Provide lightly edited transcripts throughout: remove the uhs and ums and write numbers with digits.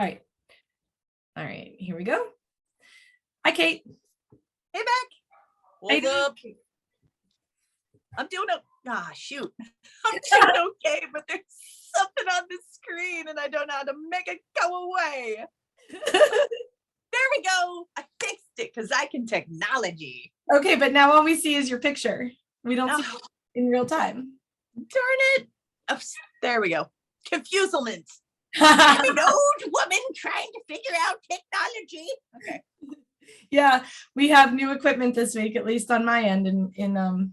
All right. All right. Here we go. Hi, Kate. Hey, Beck. What's up? I'm doing shoot. I'm doing okay, but there's something on the screen and I don't know how to make it go away. There we go. I fixed it because I can technology. Okay, but now all we see is your picture. We don't see it in real time. Darn it. Oh, there we go. Confuselment. I'm an old woman trying to figure out technology. Okay. Yeah, we have new equipment this week, at least on my end. In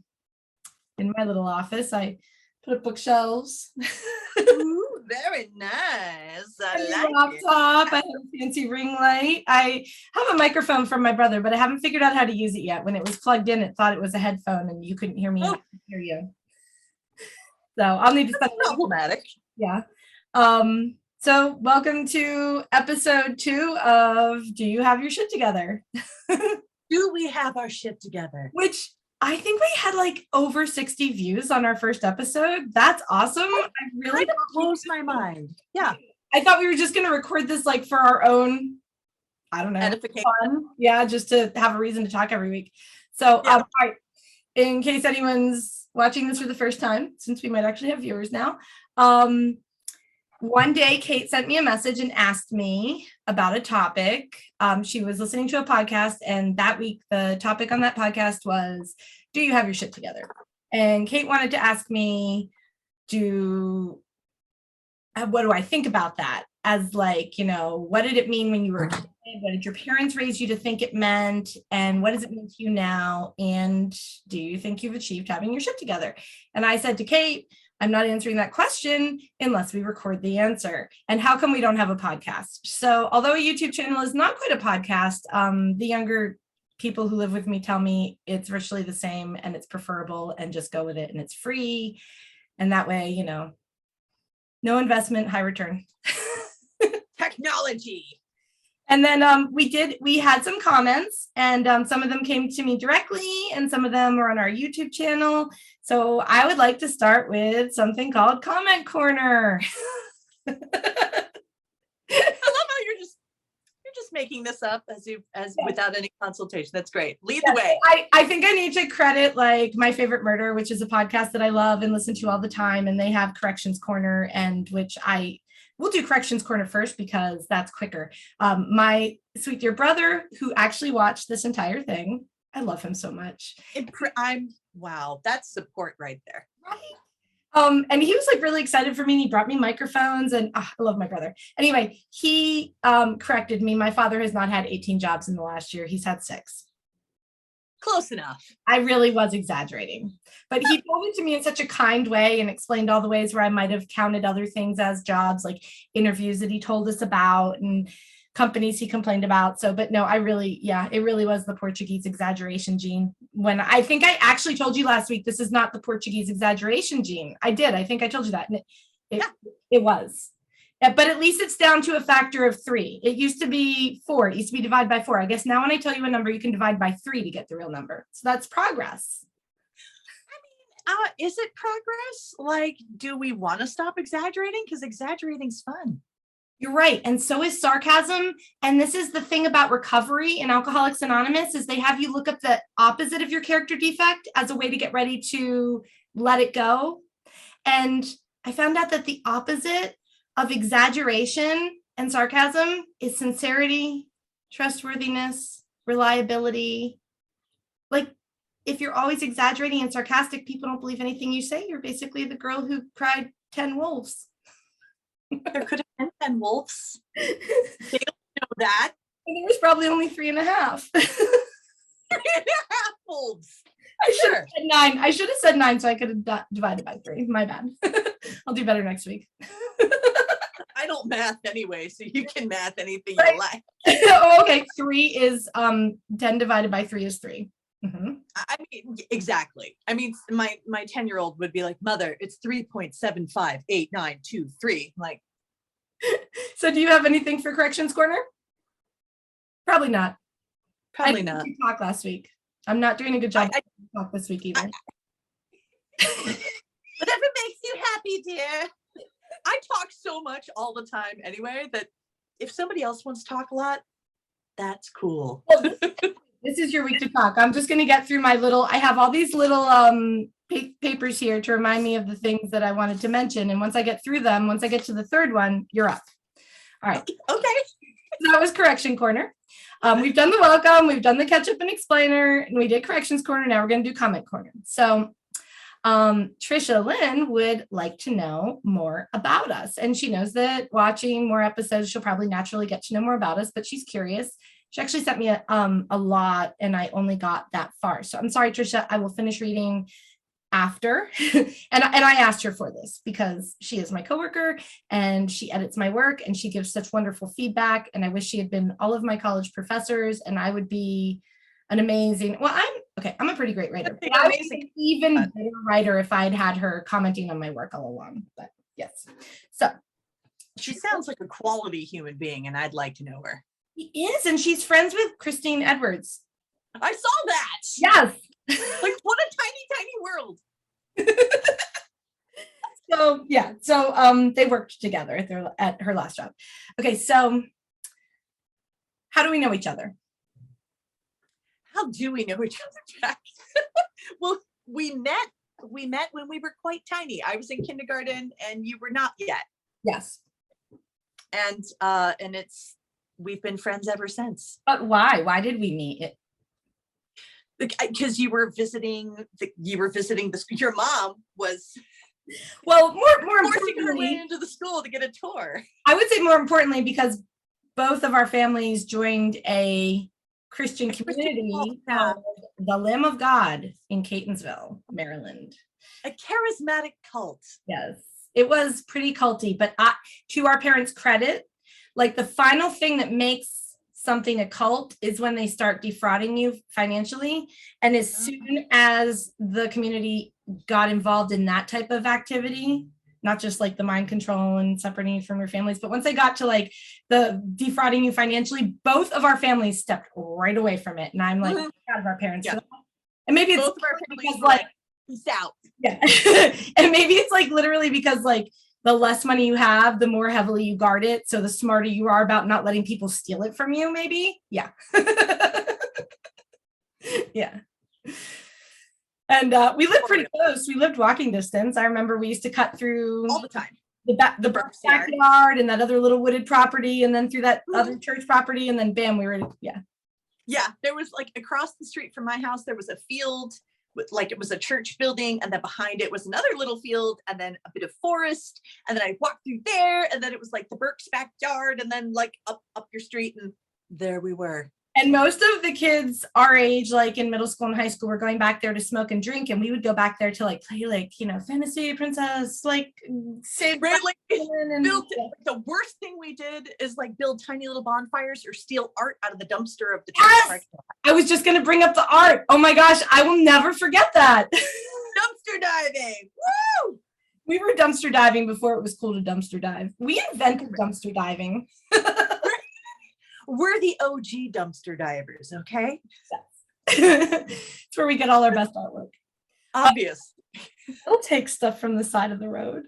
my little office, I put up bookshelves. Ooh, very nice. I like laptop. I have a fancy ring light. I have a microphone from my brother, but I haven't figured out how to use it yet. When it was plugged in, it thought it was a headphone, and you couldn't hear me. And I could hear you. So I'll need to spend problematic. Yeah. So welcome to episode 2 of Do You Have Your Shit Together? Do we have our shit together? Which I think we had like over 60 views on our first episode. That's awesome. I really blows my mind. Yeah. I thought we were just going to record this like for our own, I don't know, fun. Yeah, just to have a reason to talk every week. So all right. In case anyone's watching this for the first time, since we might actually have viewers now, one day Kate sent me a message and asked me about a topic. She was listening to a podcast, and that week the topic on that podcast was, do you have your shit together? And Kate wanted to ask me, what do I think about that? As like, what did it mean when you were a kid? What did your parents raise you to think it meant? And what does it mean to you now? And do you think you've achieved having your shit together? And I said to Kate, I'm not answering that question unless we record the answer. And how come we don't have a podcast? So although a YouTube channel is not quite a podcast, the younger people who live with me tell me it's virtually the same and it's preferable, and just go with it, and it's free. And that way, no investment, high return. Technology. And then we had some comments, and some of them came to me directly, and some of them were on our YouTube channel. So I would like to start with something called Comment Corner. I love how you're just making this up without any consultation. That's great. Lead the way. I think I need to credit like My Favorite Murder, which is a podcast that I love and listen to all the time, and they have Corrections Corner, and we'll do Corrections Corner first because that's quicker. My sweet dear brother, who actually watched this entire thing, I love him so much. Wow, that's support right there. Right. And he was like really excited for me, and he brought me microphones, and I love my brother. Anyway, he corrected me. My father has not had 18 jobs in the last year. He's had 6. Close enough. I really was exaggerating, but he told it to me in such a kind way and explained all the ways where I might have counted other things as jobs, like interviews that he told us about and companies he complained about. So, but no, it really was the Portuguese exaggeration gene. When I think I actually told you last week, this is not the Portuguese exaggeration gene. I think I told you that. And it was. Yeah, but at least it's down to a factor of 3. It used to be 4. It used to be divided by 4. I guess now when I tell you a number, you can divide by 3 to get the real number. So that's progress. I mean, is it progress? Like, do we want to stop exaggerating? Because exaggerating's fun. You're right. And so is sarcasm. And this is the thing about recovery in Alcoholics Anonymous, is they have you look up the opposite of your character defect as a way to get ready to let it go. And I found out that the opposite of exaggeration and sarcasm is sincerity, trustworthiness, reliability. Like, if you're always exaggerating and sarcastic, people don't believe anything you say. You're basically the girl who cried 10 wolves. There could have been 10 wolves. They don't know that. And there was probably only 3.5. 3.5 wolves. I should have said 9. I should have said 9 so I could have divided by 3. My bad. I'll do better next week. I don't math anyway, so you can math anything you like. Oh, okay. 3 is 10 divided by 3 is 3. Mm-hmm. I mean, exactly. I mean, my 10-year-old would be like, Mother, it's 3.758923. Like, so do you have anything for Corrections Corner? Probably not. Probably not. Talk last week. I'm not doing a good job talk this week either. Whatever makes you happy, dear. I talk so much all the time anyway that if somebody else wants to talk a lot, that's cool. Well, this is your week to talk. I'm just going to get through I have all these little papers here to remind me of the things that I wanted to mention. And once I get through them, once I get to the third one, you're up. All right. Okay. So that was correction corner. We've done the welcome, we've done the catch up and explainer, and we did corrections corner. Now we're going to do comment corner. So Trisha Lynn would like to know more about us. And she knows that watching more episodes, she'll probably naturally get to know more about us, but she's curious. She actually sent me a lot, and I only got that far. So I'm sorry, Trisha, I will finish reading after. and I asked her for this because she is my coworker and she edits my work and she gives such wonderful feedback. And I wish she had been all of my college professors, and I would be an amazing, I'm a pretty great writer. I would be an even better writer if I'd had her commenting on my work all along. But yes. So she sounds like a quality human being, and I'd like to know her. She is, and she's friends with Christine Edwards. I saw that. Yes. Like, what a tiny world. So they worked together at her last job. Okay, so how do we know each other? How do we know each other, Jack? Well, we met when we were quite tiny. I was in kindergarten and you were not yet. Yes. And we've been friends ever since. But why? Why did we meet? Because you were visiting the school. Your mom was more forcing her way into the school to get a tour. I would say more importantly because both of our families joined a Christian community called the Lamb of God in Catonsville, Maryland. A charismatic cult. Yes, it was pretty culty, but to our parents' credit, like the final thing that makes something a cult is when they start defrauding you financially. And as soon as the community got involved in that type of activity, not just like the mind control and separating you from your families, but once they got to like the defrauding you financially, both of our families stepped right away from it. And I'm like, proud of our parents. Yeah. And maybe it's both of our families because like, peace out. Yeah. And maybe it's like literally because like the less money you have, the more heavily you guard it. So the smarter you are about not letting people steal it from you, maybe. Yeah. Yeah. And we lived pretty close. We lived walking distance. I remember we used to cut through all the time. The backyard and that other little wooded property, and then through that other church property, and then bam, we were, yeah. Yeah, there was like across the street from my house, there was a field with like, it was a church building, and then behind it was another little field, and then a bit of forest, and then I walked through there, and then it was like the Burke's backyard, and then like up your street, and there we were. And most of the kids our age, like in middle school and high school, were going back there to smoke and drink, and we would go back there to like play like, fantasy princess, like save right, like and the worst thing we did is like build tiny little bonfires or steal art out of the dumpster of the church. Yes! I was just gonna bring up the art. Oh my gosh, I will never forget that. Dumpster diving. Woo! We were dumpster diving before it was cool to dumpster dive. We invented dumpster diving. We're the OG dumpster divers, okay? It's where we get all our best artwork. Obvious. We'll take stuff from the side of the road.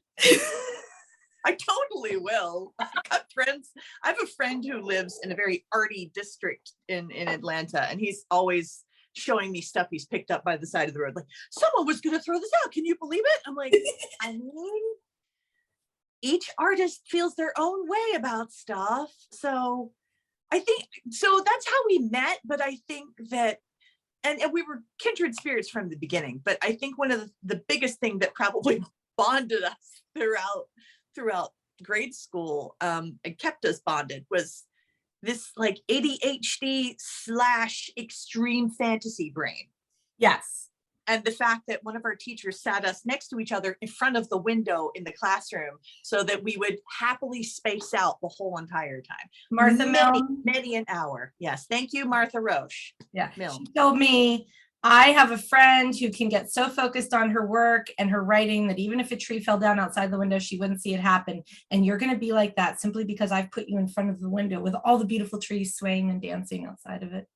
I totally will. I've got friends. I have a friend who lives in a very arty district in Atlanta, and he's always showing me stuff he's picked up by the side of the road. Like, someone was going to throw this out. Can you believe it? I'm like, I mean, each artist feels their own way about stuff. So I think, so that's how we met. But I think that, and we were kindred spirits from the beginning. But I think one of the biggest thing that probably bonded us throughout grade school and kept us bonded was this like ADHD / extreme fantasy brain. Yes. And the fact that one of our teachers sat us next to each other in front of the window in the classroom so that we would happily space out the whole entire time. Martha Milne. Many an hour. Yes. Thank you, Martha Roche. Yeah. Milne. She told me, I have a friend who can get so focused on her work and her writing that even if a tree fell down outside the window, she wouldn't see it happen. And you're going to be like that simply because I've put you in front of the window with all the beautiful trees swaying and dancing outside of it.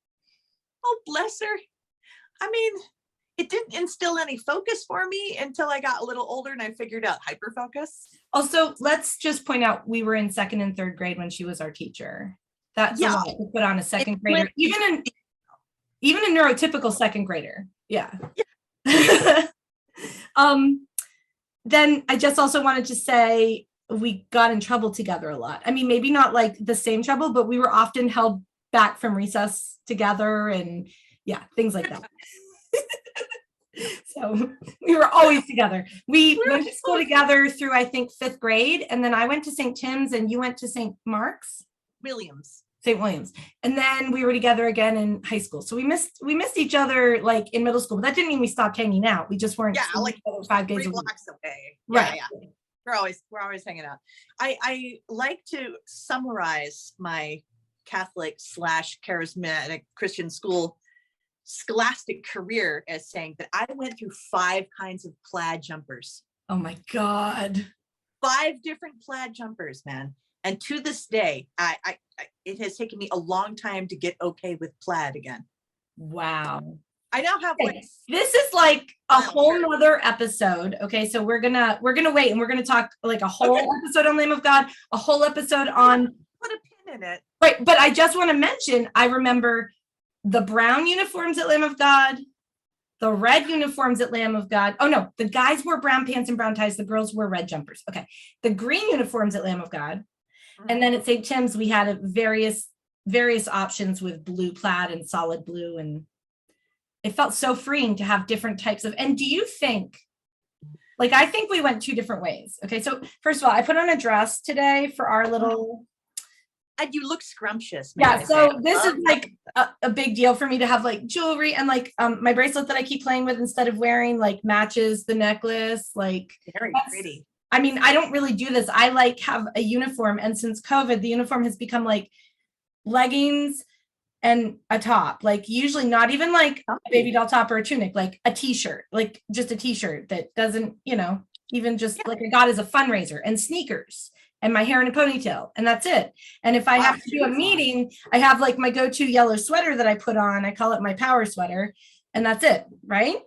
Oh, bless her. I mean, it didn't instill any focus for me until I got a little older and I figured out hyperfocus. Also, let's just point out we were in second and third grade when she was our teacher. That's a lot to put on a second grader, even a neurotypical second grader. Yeah. Then I just also wanted to say we got in trouble together a lot. I mean, maybe not like the same trouble, but we were often held back from recess together and things like that. So we were always together. We went to school together through, I think, 5th grade. And then I went to St. Tim's and you went to St. Mark's? St. Williams. And then we were together again in high school. So we missed each other like in middle school, but that didn't mean we stopped hanging out. We just weren't like 5 days 3 a week. blocks away. Right. Yeah. We're always hanging out. I like to summarize my Catholic / charismatic Christian school scholastic career as saying that I went through 5 kinds of plaid jumpers. Oh my God. 5 different plaid jumpers, man. And to this day, it has taken me a long time to get okay with plaid again. Wow. I now have this is like a whole nother episode. Okay. So we're gonna wait and we're gonna talk like a whole episode on Lamb of God, a whole episode on put a pin in it. Right. But I just want to mention, I remember the brown uniforms at Lamb of God, the red uniforms at Lamb of God. Oh no, the guys wore brown pants and brown ties. The girls wore red jumpers. Okay. The green uniforms at Lamb of God. And then at St. Tim's, we had various options with blue plaid and solid blue. And it felt so freeing to have different types of, and do you think, like, I think we went 2 different ways. Okay. So first of all, I put on a dress today for our little. And you look scrumptious. Yeah. So this is like a big deal for me to have like jewelry and like my bracelet that I keep playing with instead of wearing like matches the necklace. Like very pretty. I mean, I don't really do this. I like have a uniform. And since COVID, the uniform has become like leggings and a top, like usually not even like a baby doll top or a tunic, like a t-shirt, like just a t-shirt that doesn't, even just like I got as a fundraiser, and sneakers and my hair in a ponytail, and that's it. And if I have to do a meeting, I have like my go-to yellow sweater that I put on. I call it my power sweater, and that's it. Right.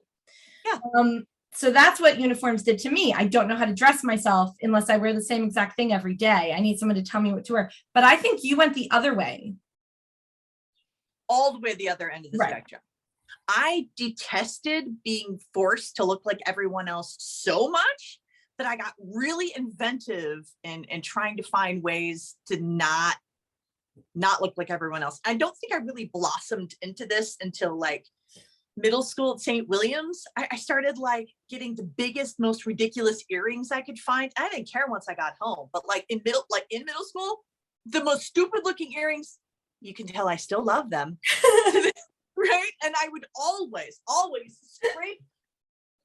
Yeah. So that's what uniforms did to me. I don't know how to dress myself unless I wear the same exact thing every day. I need someone to tell me what to wear. But I think you went the other way. All the way the other end of the spectrum. I detested being forced to look like everyone else so much that I got really inventive in trying to find ways to not look like everyone else. I don't think I really blossomed into this until like middle school at St. Williams. I started like getting the biggest, most ridiculous earrings I could find. I didn't care once I got home, but like in middle school, the most stupid looking earrings, you can tell I still love them. Right. And I would always scrape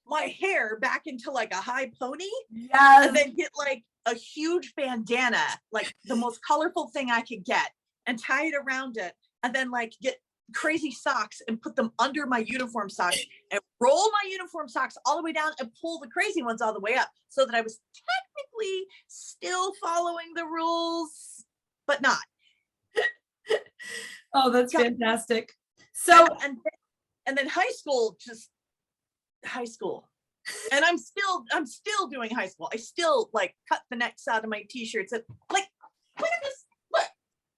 my hair back into like a high pony. Yes. And then get like a huge bandana, like the most colorful thing I could get, and tie it around it. And then like get crazy socks and put them under my uniform socks and roll my uniform socks all the way down and pull the crazy ones all the way up, so that I was technically still following the rules, but not. Oh, that's fantastic. So and then high school. And I'm still doing high school. I still like cut the necks out of my t-shirts and like, look at this. Look.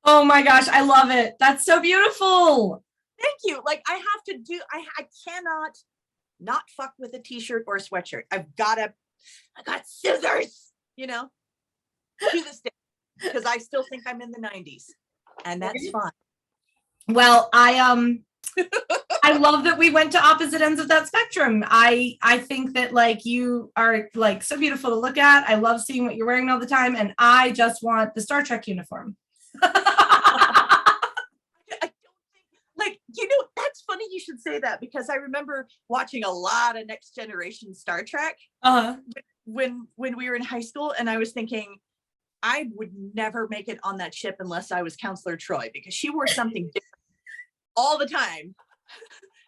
Oh my gosh, I love it. That's so beautiful. Thank you. Like I cannot not fuck with a t-shirt or a sweatshirt. I got scissors, to this day, because I still think I'm in the 90s, and that's fine. Well, I love that we went to opposite ends of that spectrum. I think that like you are like so beautiful to look at. I love seeing what you're wearing all the time, and I just want the Star Trek uniform. I don't think, that's funny you should say that, because I remember watching a lot of Next Generation Star Trek when we were in high school, and I was thinking I would never make it on that ship unless I was Counselor Troy, because she wore something different all the time.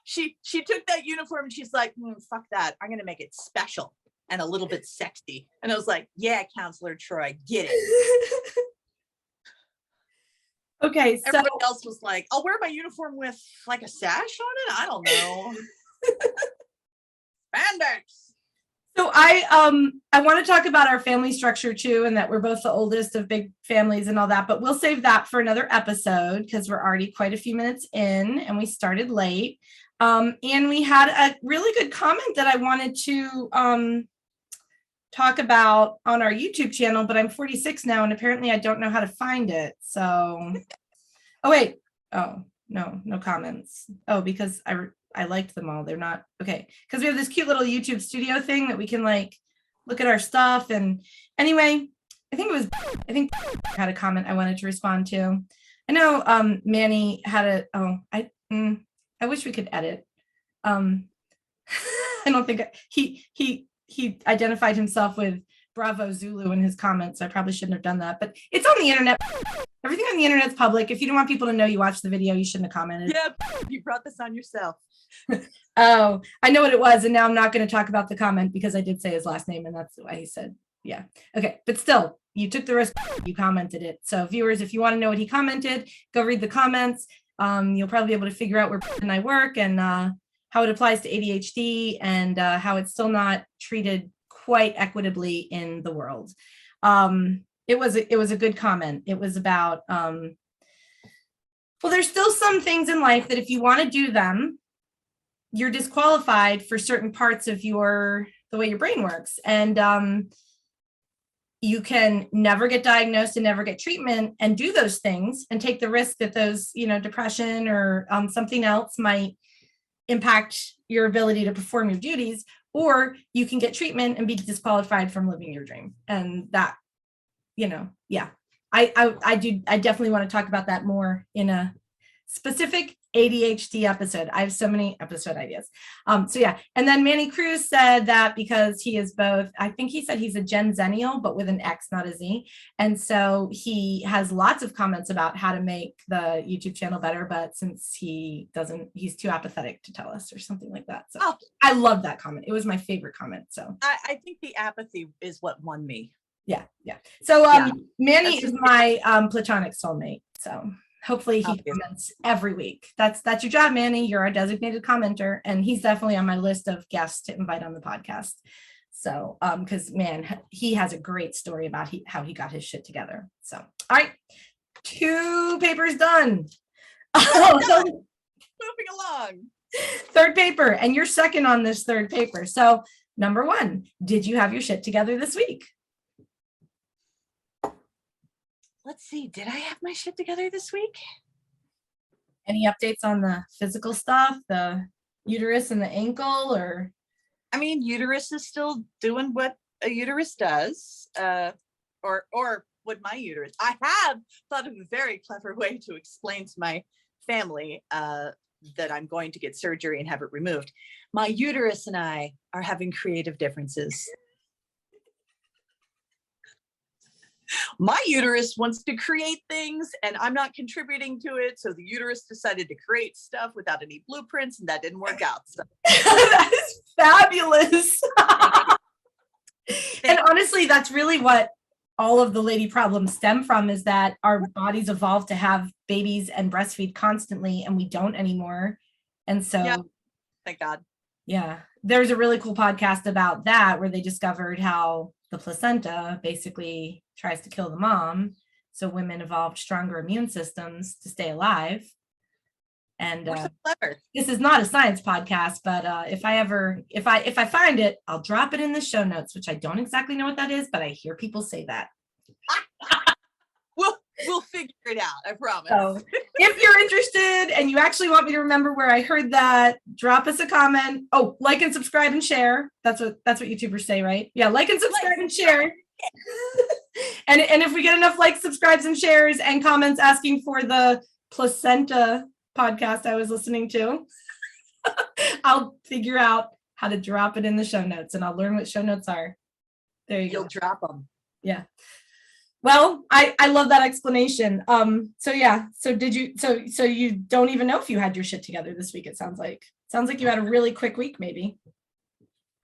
She took that uniform and she's like, fuck that, I'm gonna make it special and a little bit sexy. And I was like, yeah, Counselor Troy, get it. Okay, so everybody else was like, I'll wear my uniform with like a sash on it, I don't know. Spandex. So I want to talk about our family structure too, and that we're both the oldest of big families and all that, but we'll save that for another episode because we're already quite a few minutes in and we started late. And we had a really good comment that I wanted to talk about on our YouTube channel, but I'm 46 now and apparently I don't know how to find it. So, oh wait, oh no comments. Oh, because I liked them all. They're not okay because we have this cute little YouTube studio thing that we can like look at our stuff. And anyway, I think had a comment I wanted to respond to. I know Manny had I wish we could edit. I don't think he identified himself with Bravo Zulu in his comments. I probably shouldn't have done that, but it's on the internet. Everything on the internet's public. If you don't want people to know you watched the video, you shouldn't have commented. Yep, you brought this on yourself. Oh, I know what it was. And now I'm not going to talk about the comment because I did say his last name and that's why he said, yeah. Okay. But still, you took the risk, you commented it. So viewers, if you want to know what he commented, go read the comments. You'll probably be able to figure out where and I work and how it applies to ADHD and how it's still not treated quite equitably in the world. It was a good comment. It was about, well, there's still some things in life that if you want to do them, you're disqualified for certain parts of the way your brain works. And you can never get diagnosed and never get treatment and do those things and take the risk that those, depression or something else might impact your ability to perform your duties, or you can get treatment and be disqualified from living your dream. And that, yeah, I definitely want to talk about that more in a specific ADHD episode. I have so many episode ideas. So yeah. And then Manny Cruz said that because he is both, I think he said he's a Gen Zennial, but with an X, not a Z. And so he has lots of comments about how to make the YouTube channel better, but since he's too apathetic to tell us or something like that. So I love that comment. It was my favorite comment. So I think the apathy is what won me. Yeah. So Manny is my platonic soulmate. So hopefully he comments every week. That's your job, Manny. You're a designated commenter, and he's definitely on my list of guests to invite on the podcast. So, because man, he has a great story about how he got his shit together. So, all right, 2 papers done. Moving along. Third paper, and you're second on this third paper. So, number 1, did you have your shit together this week? Let's see. Did I have my shit together this week? Any updates on the physical stuff, the uterus and the ankle, or? I mean, uterus is still doing what a uterus does, or what my uterus. I have thought of a very clever way to explain to my family that I'm going to get surgery and have it removed. My uterus and I are having creative differences. My uterus wants to create things and I'm not contributing to it. So the uterus decided to create stuff without any blueprints and that didn't work out. So. That is fabulous. And honestly, that's really what all of the lady problems stem from, is that our bodies evolved to have babies and breastfeed constantly and we don't anymore. And so, yeah, thank God. Yeah, there's a really cool podcast about that where they discovered how the placenta basically tries to kill the mom. So women evolved stronger immune systems to stay alive. And so clever. This is not a science podcast, but if I find it, I'll drop it in the show notes, which I don't exactly know what that is, but I hear people say that. We'll figure it out, I promise. So if you're interested and you actually want me to remember where I heard that, drop us a comment. Oh, like and subscribe and share. That's what YouTubers say, right? Yeah, like and subscribe and share. and if we get enough likes, subscribes, and shares and comments asking for the placenta podcast I was listening to, I'll figure out how to drop it in the show notes and I'll learn what show notes are. There you go. You'll drop them. Yeah. Well, I love that explanation. So yeah, so you don't even know if you had your shit together this week, it sounds like. Sounds like you had a really quick week, maybe.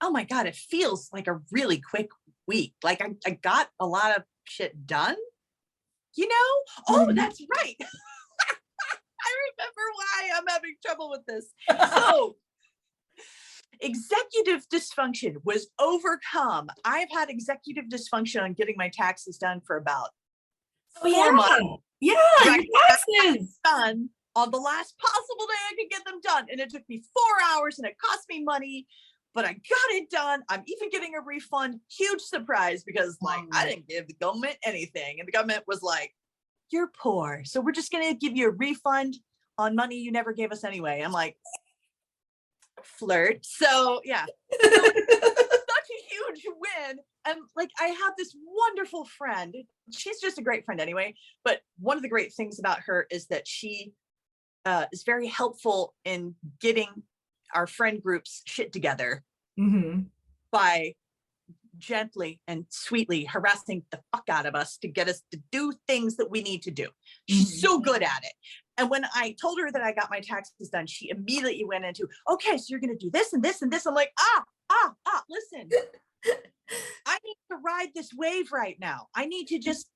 Oh my God, it feels like a really quick week. Like I got a lot of shit done, Oh, that's right. I remember why I'm having trouble with this. So executive dysfunction was overcome. I've had executive dysfunction on getting my taxes done for about 4 months. Yeah, Right. your taxes. Done on the last possible day I could get them done. And it took me 4 hours and it cost me money, but I got it done. I'm even getting a refund. Huge surprise, because like I didn't give the government anything. And the government was like, you're poor, so we're just going to give you a refund on money you never gave us anyway. I'm like, flirt. So yeah, so, such a huge win. And like, I have this wonderful friend. She's just a great friend anyway. But one of the great things about her is that she is very helpful in getting our friend group's shit together by gently and sweetly harassing the fuck out of us to get us to do things that we need to do. She's so good at it. And when I told her that I got my taxes done, she immediately went into, okay, so you're going to do this and this and this. I'm like, listen, I need to ride this wave right now. I need to just,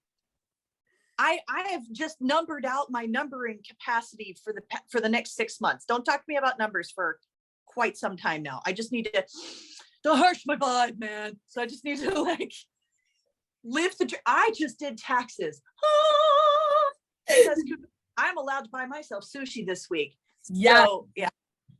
I have just numbered out my numbering capacity for the next 6 months. Don't talk to me about numbers for quite some time now. I just need to, don't harsh my vibe, man. So I just need to like live I just did taxes. Because I'm allowed to buy myself sushi this week. Yeah. So,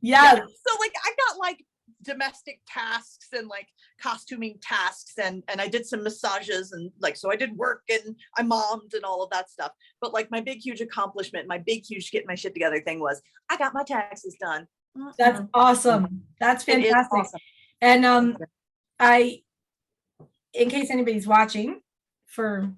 yeah. So like I got like domestic tasks and like costuming tasks and I did some massages and like, so I did work and I mommed and all of that stuff. But like my big, huge accomplishment, my big, huge get my shit together thing was I got my taxes done. That's awesome. That's fantastic. Awesome. And in case anybody's watching for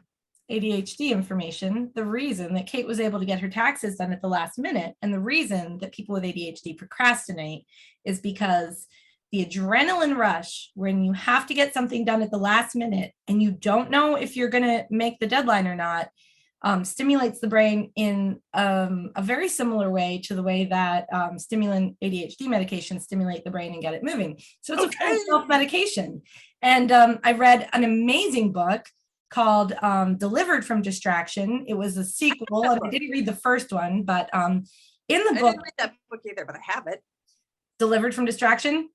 ADHD information, the reason that Kate was able to get her taxes done at the last minute, and the reason that people with ADHD procrastinate, is because the adrenaline rush when you have to get something done at the last minute and you don't know if you're going to make the deadline or not, stimulates the brain in a very similar way to the way that stimulant ADHD medications stimulate the brain and get it moving. So it's a full self-medication. And I read an amazing book called Delivered from Distraction. It was a sequel, and I didn't read the first one, but in the book— I didn't read that book either, but I have it. Delivered from Distraction?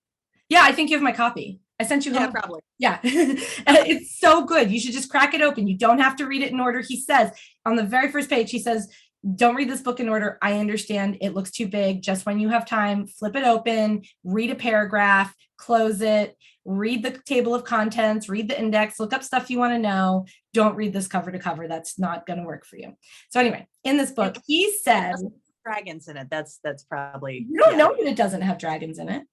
Yeah, I think you have my copy. I sent you home. Yeah, probably. Yeah. It's so good. You should just crack it open. You don't have to read it in order. He says on the very first page, he says, don't read this book in order. I understand it looks too big. Just when you have time, flip it open, read a paragraph, close it, read the table of contents, read the index, look up stuff you want to know. Don't read this cover to cover. That's not going to work for you. So anyway, in this book, he said— dragons in it. That's probably— You don't know that it doesn't have dragons in it.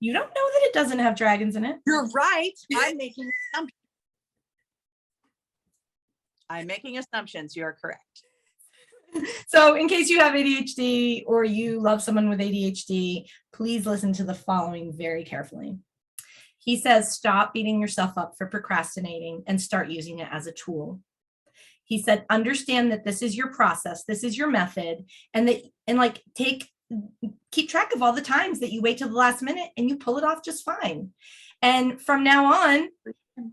You don't know that it doesn't have dragons in it. You're right. I'm making assumptions. You're correct. So in case you have ADHD or you love someone with ADHD, please listen to the following very carefully. He says, stop beating yourself up for procrastinating and start using it as a tool. He said, understand that this is your process, this is your method, and keep track of all the times that you wait till the last minute and you pull it off just fine. And from now on,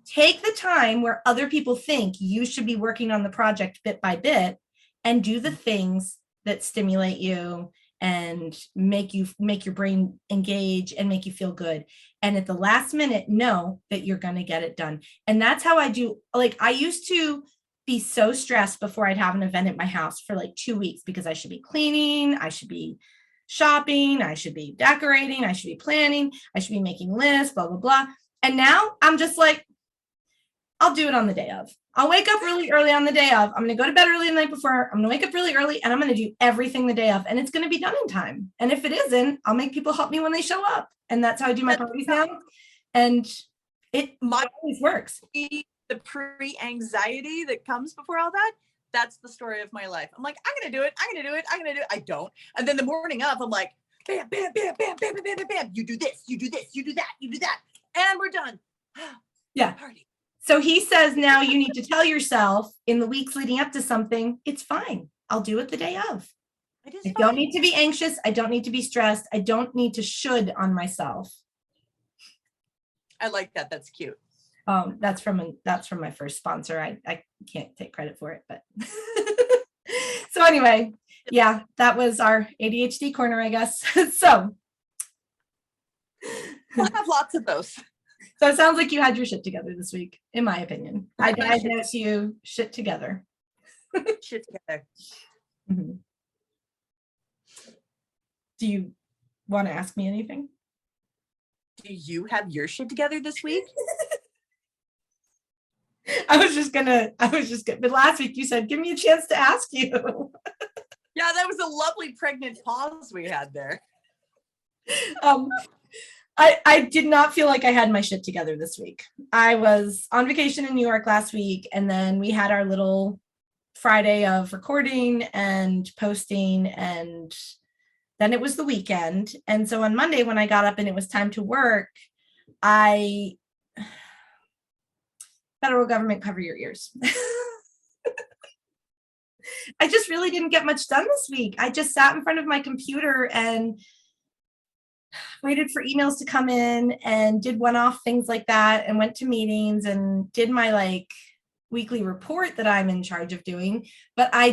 take the time where other people think you should be working on the project bit by bit and do the things that stimulate you and make your brain engage and make you feel good. And at the last minute, know that you're going to get it done. And that's how I do. Like, I used to be so stressed before I'd have an event at my house for like 2 weeks because I should be cleaning, I should be shopping, I should be decorating, I should be planning, I should be making lists, blah, blah, blah. And now I'm just like, I'll do it on the day of. I'll wake up really early on the day of. I'm going to go to bed early the night before. I'm going to wake up really early and I'm going to do everything the day of. And it's going to be done in time. And if it isn't, I'll make people help me when they show up. And that's how I do my parties now. And it always works. The pre-anxiety that comes before all that, that's the story of my life. I'm like, I'm going to do it. I'm going to do it. I'm going to do it. I don't. And then the morning of, I'm like, bam, bam, bam, bam, bam, bam, bam, bam, bam. You do this, you do this, you do that, you do that. And we're done. Yeah. Party. So he says now you need to tell yourself in the weeks leading up to something, it's fine. I'll do it the day of. I don't need to be anxious. I don't need to be stressed. I don't need to should on myself. I like that. That's cute. That's from my first sponsor. I can't take credit for it, but so anyway, yeah, that was our ADHD corner, I guess. So We'll have lots of those. So it sounds like you had your shit together this week, in my opinion. I diagnosed you shit together. Shit together. Mhm. Do you want to ask me anything? Do you have your shit together this week? But last week you said, give me a chance to ask you. Yeah, that was a lovely pregnant pause we had there. I did not feel like I had my shit together this week. I was on vacation in New York last week, and then we had our little Friday of recording and posting, and then it was the weekend. And so on Monday, when I got up and it was time to work, federal government, cover your ears. I just really didn't get much done this week. I just sat in front of my computer and waited for emails to come in and did one-off things like that, and went to meetings and did my weekly report that I'm in charge of doing. But I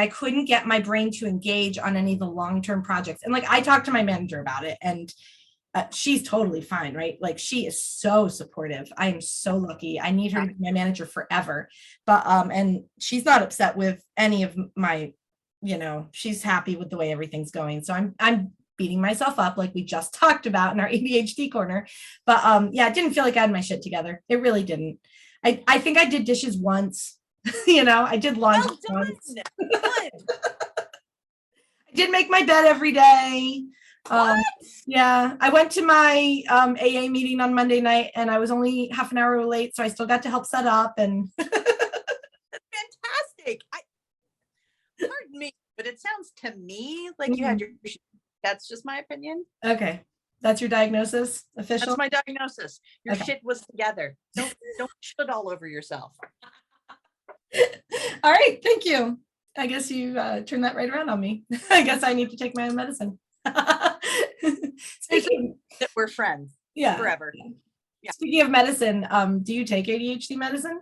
couldn't get my brain to engage on any of the long-term projects. And I talked to my manager about it, and she's totally fine, right? She is so supportive. I am so lucky. I need her to be my manager forever. But and she's not upset with any of my, she's happy with the way everything's going. So I'm beating myself up like we just talked about in our ADHD corner. But yeah, it didn't feel like I had my shit together. It really didn't. I think I did dishes once. I did laundry once. I did make my bed every day. Yeah, I went to my AA meeting on Monday night, and I was only half an hour late, so I still got to help set up. And that's fantastic. Pardon me, but it sounds to me like you had your. That's just my opinion. Okay, that's your diagnosis, official. That's my diagnosis. Your shit was together. Don't shit all over yourself. All right, thank you. I guess you turned that right around on me. I guess I need to take my own medicine. Speaking that we're friends, yeah, forever. Yeah. Speaking of medicine, do you take ADHD medicine?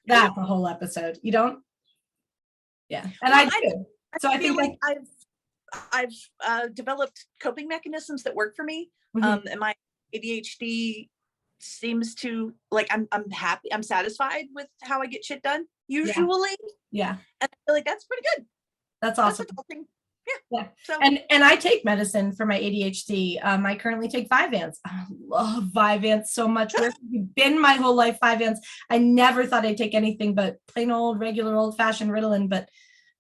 That's a whole episode. You don't? Yeah, and I do. So I think I've developed coping mechanisms that work for me. And my ADHD seems to I'm happy. I'm satisfied with how I get shit done usually. Yeah. And I feel like that's pretty good. That's awesome. That's yeah. So, and I take medicine for my ADHD. I currently take Vyvanse. I love Vyvanse so much. It's been my whole life, Vyvanse. I never thought I'd take anything but plain old, regular, old-fashioned Ritalin. But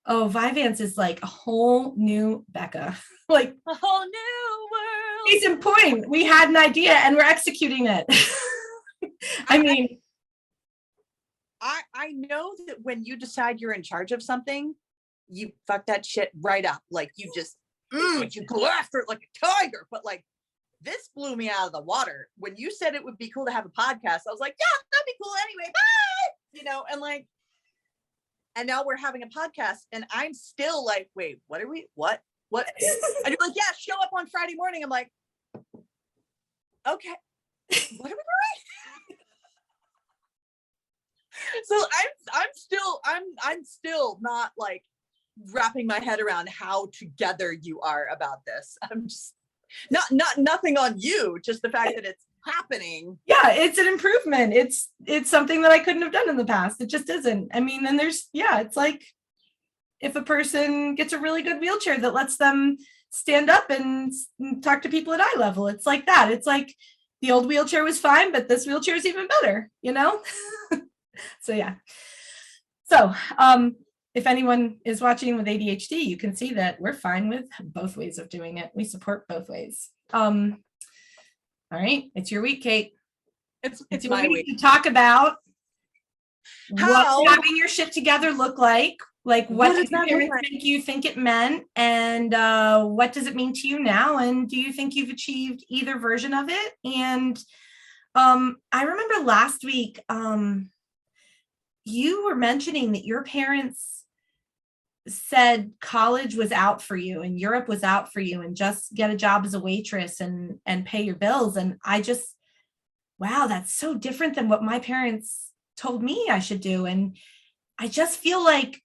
Vyvanse is like a whole new Becca. Like a whole new world. Case in point, we had an idea and we're executing it. I know that when you decide you're in charge of something, you fuck that shit right up. You just you go after it like a tiger. But this blew me out of the water. When you said it would be cool to have a podcast, I was like, yeah, that'd be cool anyway. Bye. And now we're having a podcast, and I'm still like, wait, what are we? What? And you're like, yeah, show up on Friday morning. I'm like, okay, what are we doing? So I'm still not wrapping my head around how together you are about this. I'm just nothing on you, just the fact that it's happening. Yeah, it's an improvement. It's something that I couldn't have done in the past. It just isn't. I mean, and it's like if a person gets a really good wheelchair that lets them stand up and talk to people at eye level, it's like that. It's like the old wheelchair was fine, but this wheelchair is even better, So yeah. So if anyone is watching with ADHD, you can see that we're fine with both ways of doing it. We support both ways. All right, it's your week, Kate. It's your my week to talk about what having your shit together look like. What did your parents make you think it meant, and what does it mean to you now? And do you think you've achieved either version of it? And I remember last week you were mentioning that your parents said college was out for you and Europe was out for you, and just get a job as a waitress and pay your bills. And wow, that's so different than what my parents told me I should do. And I just feel like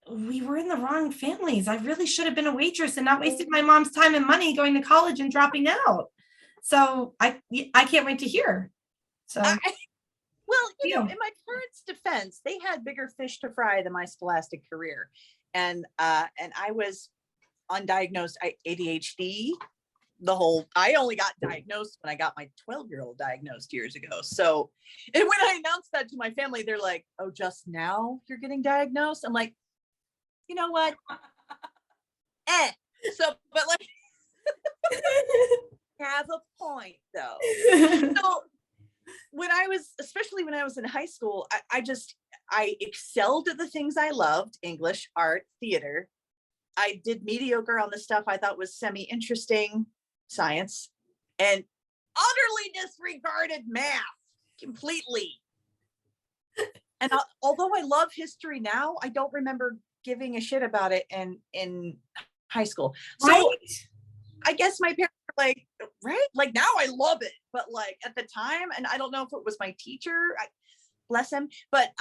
we were in the wrong families. I really should have been a waitress and not wasted my mom's time and money going to college and dropping out. So I can't wait to hear. So Well, you know. in my parents' defense, they had bigger fish to fry than my scholastic career. And I was undiagnosed ADHD. I only got diagnosed when I got my 12-year-old diagnosed years ago. So, and when I announced that to my family, they're like, "Oh, just now you're getting diagnosed?" I'm like, you know what? So, but like, have a point though. So especially when I was in high school, I excelled at the things I loved: English, art, theater. I did mediocre on the stuff I thought was semi-interesting, science, and utterly disregarded math completely. And although I love history now, I don't remember giving a shit about it in high school. So Right? I guess my parents were like, right? Like now I love it, but like at the time, and I don't know if it was my teacher, bless him, but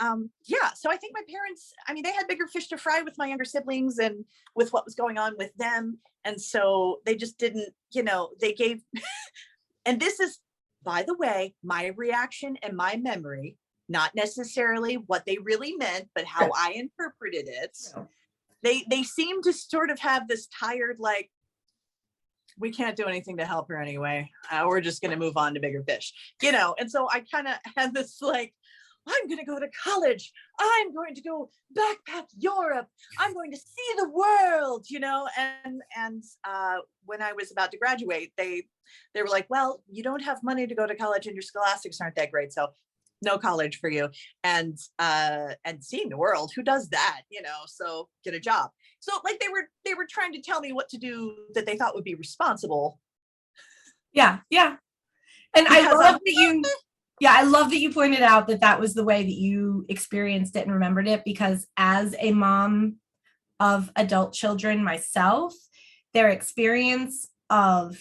yeah. So I think my parents, I mean, they had bigger fish to fry with my younger siblings and with what was going on with them, and so they just didn't, they gave. And this is, by the way, my reaction and my memory, not necessarily what they really meant, but how I interpreted it. They seem to sort of have this tired, like, we can't do anything to help her anyway. We're just going to move on to bigger fish, And so I kind of had this like, I'm going to go to college. I'm going to go backpack Europe. I'm going to see the world, And when I was about to graduate, they were like, well, you don't have money to go to college and your scholastics aren't that great. So no college for you. And seeing the world, who does that? So get a job. So like they were trying to tell me what to do that they thought would be responsible. Yeah. And I love that you pointed out that was the way that you experienced it and remembered it, because as a mom of adult children myself, their experience of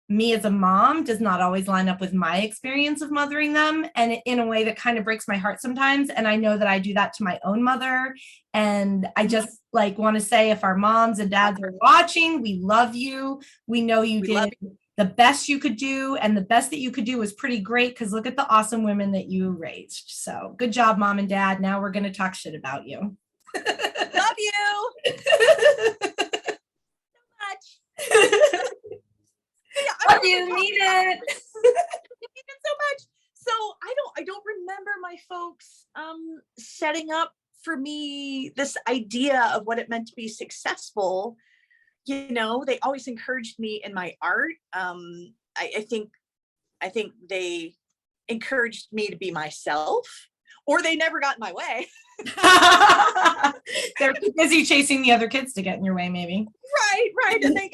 me as a mom does not always line up with my experience of mothering them, and in a way that kind of breaks my heart sometimes. And I know that I do that to my own mother. And I just want to say, if our moms and dads are watching, we love you. We know you did the best you could do, and the best that you could do was pretty great, because look at the awesome women that you raised. So good job, mom and dad. Now we're going to talk shit about you. Love you so much. Yeah, love you, mean it. Mean it so much. So I don't remember my folks setting up for me this idea of what it meant to be successful. They always encouraged me in my art. I think they encouraged me to be myself, or they never got in my way. They're too busy chasing the other kids to get in your way, maybe. Right. And they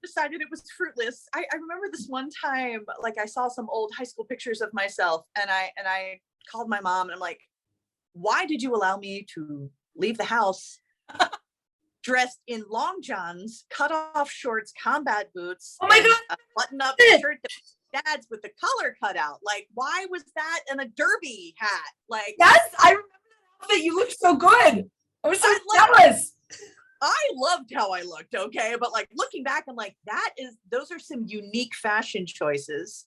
decided it was fruitless. I remember this one time, like I saw some old high school pictures of myself, and I called my mom and I'm like, why did you allow me to leave the house dressed in long johns, cut off shorts, combat boots, oh my God, a button up shirt that dad's with the collar cut out? Like, why was that in a derby hat? Like, yes, I remember that. You looked so good. I was so jealous. I loved how I looked, okay? But like looking back, I'm like, those are some unique fashion choices.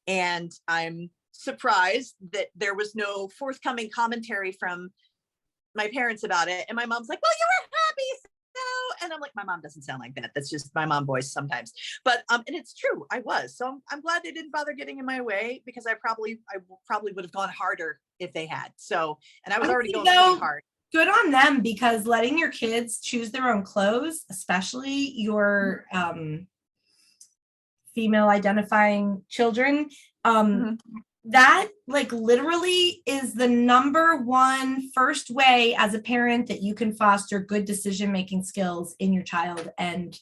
And I'm surprised that there was no forthcoming commentary from my parents about it. And my mom's like, well, you were happy. So, and I'm like, my mom doesn't sound like that. That's just my mom voice sometimes. But, and it's true, I was. So I'm glad they didn't bother getting in my way, because I probably would have gone harder if they had. So, and I was already going pretty hard. Good on them, because letting your kids choose their own clothes, especially your female identifying children, that like literally is the number one first way as a parent that you can foster good decision-making skills in your child. And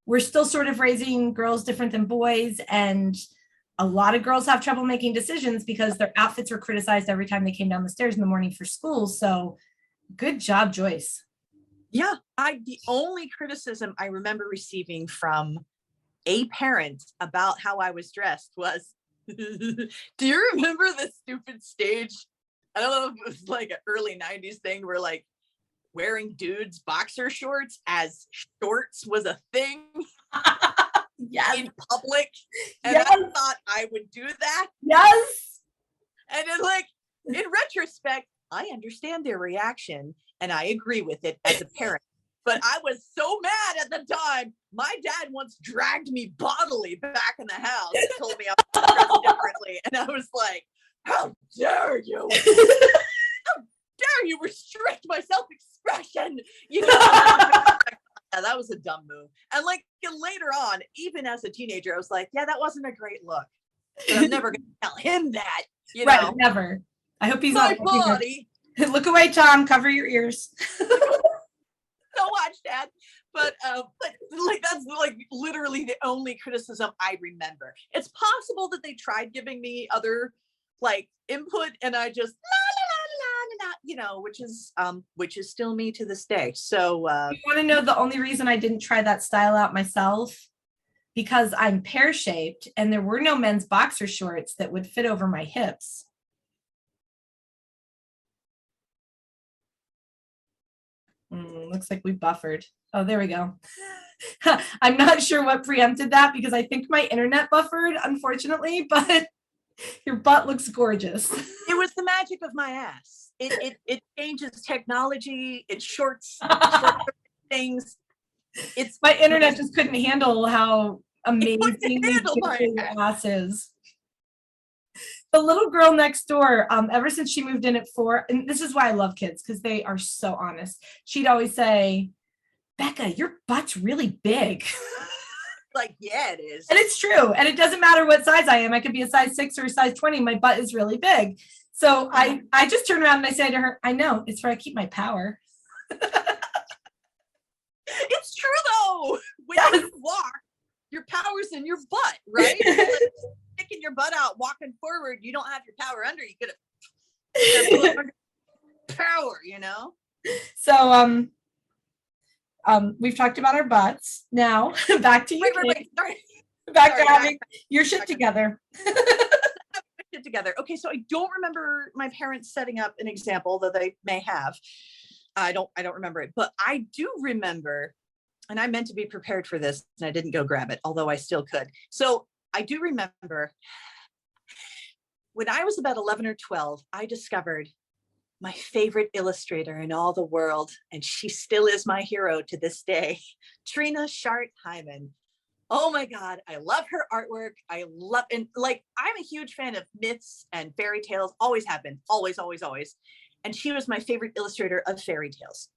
we're still sort of raising girls different than boys. And a lot of girls have trouble making decisions because their outfits were criticized every time they came down the stairs in the morning for school. So good job, Joyce. Yeah, the only criticism I remember receiving from a parent about how I was dressed was, do you remember the stupid stage? I don't know if it was like an early 90s thing where like wearing dudes boxer shorts as shorts was a thing. Yes. in public. And Yes. I thought I would do that. Yes. And then, like, in retrospect, I understand their reaction and I agree with it as a parent. But I was so mad at the time. My dad once dragged me bodily back in the house and told me I was dressed differently. And I was like, how dare you? How dare you restrict my self-expression? You know, yeah, that was a dumb move. And like later on, even as a teenager, I was like, yeah, that wasn't a great look. But I'm never going to tell him that. You know? Right, never. I hope he's My not looking at- body. Look away, Tom. Cover your ears. Don't watch that. But like that's like literally the only criticism I remember. It's possible that they tried giving me other like input, and I just la, you know, which is still me to this day. So You want to know the only reason I didn't try that style out myself? Because I'm pear-shaped and there were no men's boxer shorts that would fit over my hips. Looks like we buffered. Oh, there we go. I'm not sure what preempted that because I think my internet buffered, unfortunately, but your butt looks gorgeous. it was the magic of my ass. It changes technology. It shorts things. It's my internet just couldn't handle how amazing my your ass is. The little girl next door, ever since she moved in at 4, and this is why I love kids because they are so honest. She'd always say, Becca, your butt's really big. Like, yeah, it is. And it's true. And it doesn't matter what size I am. I could be a size 6 or a size 20. My butt is really big. So I just turn around and I say to her, I know, it's where I keep my power. It's true though. When you walk, your power's in your butt, right? Sticking your butt out, walking forward, you don't have your power under. You get power, you know. So we've talked about our butts. Now back to you. Sorry. Back to having your shit together. Together. Okay, so I don't remember my parents setting up an example, though they may have. I don't remember it, but I do remember, and I meant to be prepared for this and I didn't go grab it, although I still could. So I do remember when I was about 11 or 12, I discovered my favorite illustrator in all the world, and she still is my hero to this day, Trina Shart Hyman. Oh my God, I love her artwork. And like, I'm a huge fan of myths and fairy tales, always have been, always. And she was my favorite illustrator of fairy tales.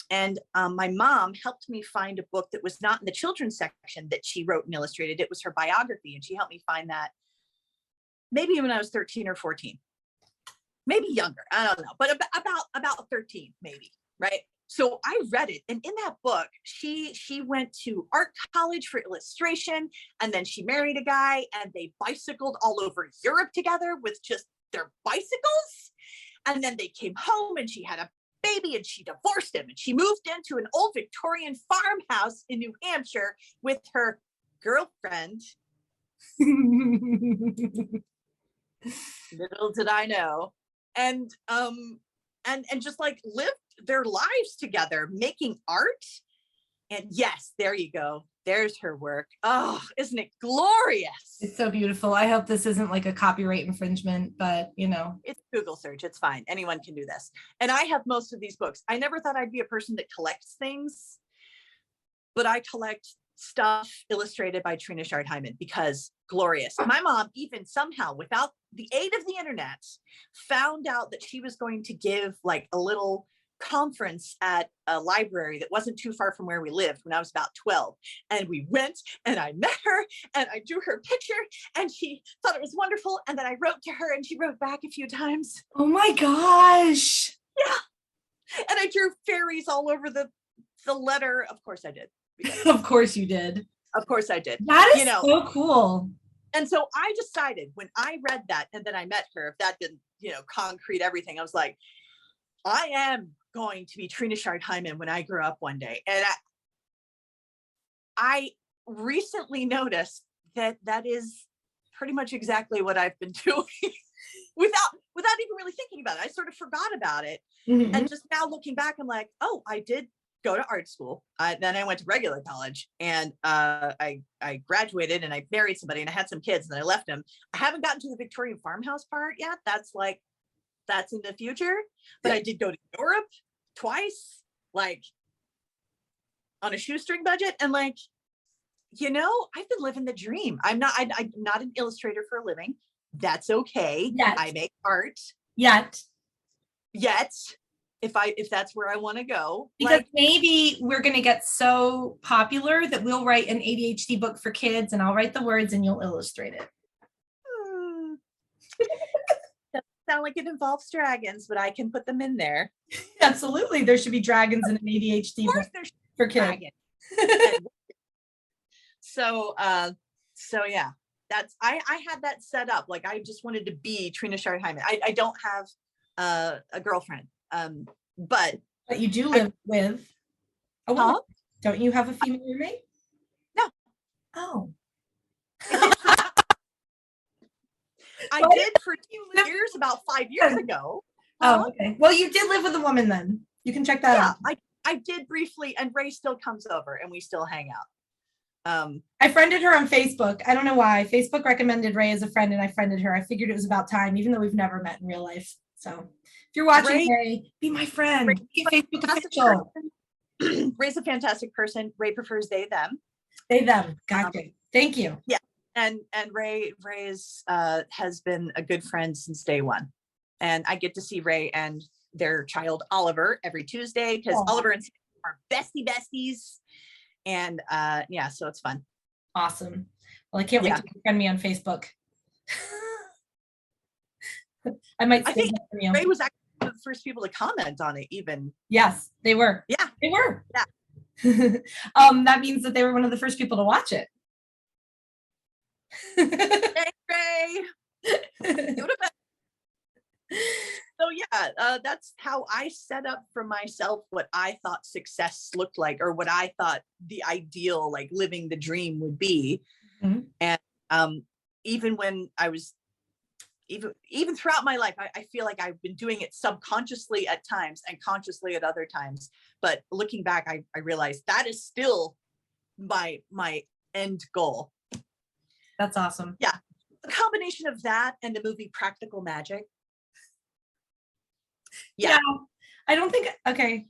And my mom helped me find a book that was not in the children's section that she wrote and illustrated. It was her biography. And she helped me find that maybe when I was 13 or 14, maybe younger. I don't know, but about 13, maybe, right? So I read it, and in that book, she went to art college for illustration, and then she married a guy, and they bicycled all over Europe together with just their bicycles. And then they came home, and she had a baby, and she divorced him, and she moved into an old Victorian farmhouse in New Hampshire with her girlfriend. Little did I know. And just like lived their lives together making art. And yes, there you go, there's her work. Oh, isn't it glorious? It's so beautiful. I hope this isn't like a copyright infringement, but you know, it's Google search, it's fine, anyone can do this. And I have most of these books. I never thought I'd be a person that collects things, but I collect stuff illustrated by Trina Shart Hyman because glorious. My mom, even somehow without the aid of the internet, found out that she was going to give like a little conference at a library that wasn't too far from where we lived when I was about 12. And we went, and I met her, and I drew her picture, and she thought it was wonderful. And then I wrote to her, and she wrote back a few times. Oh my gosh. Yeah. And I drew fairies all over the letter. Of course I did. Of course you did. Of course I did. That is so cool. And so I decided when I read that, and then I met her, if that didn't, concrete everything, I was like, I am going to be Trina Shart Hyman when I grow up one day. And I recently noticed that is pretty much exactly what I've been doing without even really thinking about it. I sort of forgot about it. Mm-hmm. And just now looking back, I'm like, oh, I did go to art school. Then I went to regular college, and I graduated, and I married somebody, and I had some kids, and then I left them. I haven't gotten to the Victorian farmhouse part yet. That's in the future. But I did go to Europe twice, like on a shoestring budget, and like, I've been living the dream. I'm not an illustrator for a living. That's okay. Yet. I make art. Yet. If that's where I want to go. Because maybe we're going to get so popular that we'll write an ADHD book for kids, and I'll write the words and you'll illustrate it. Doesn't sound like it involves dragons, but I can put them in there. Absolutely. There should be dragons in an ADHD book for kids. So yeah, I had that set up. Like, I just wanted to be Trina Shard Hyman. I don't have a girlfriend. But you do live with a woman. Don't you have a female roommate? No. Oh. I did for 2 years, about 5 years ago. Oh, okay. Well, you did live with a woman then. You can check that out. I did briefly, and Ray still comes over and we still hang out. I friended her on Facebook. I don't know why. Facebook recommended Ray as a friend, and I friended her. I figured it was about time, even though we've never met in real life. So if you're watching, Ray, be my friend. Facebook official. Ray's a fantastic person. Ray prefers they, them. They, them. Gotcha. Thank you. Yeah. And Ray has been a good friend since day one. And I get to see Ray and their child Oliver every Tuesday, because Oliver and Sam are besties. And so it's fun. Awesome. Well, I can't wait to friend me on Facebook. I think Ray was actually one of the first people to comment on it, even. Yes, they were. Yeah, they were. Yeah. That means that they were one of the first people to watch it. Hey, Ray. So yeah, that's how I set up for myself what I thought success looked like, or what I thought the ideal, like, living the dream would be. Mm-hmm. And even when I was even throughout my life, I feel like I've been doing it subconsciously at times and consciously at other times. But looking back, I realized that is still my end goal. That's awesome. Yeah. A combination of that and the movie Practical Magic. Yeah. I don't think, okay.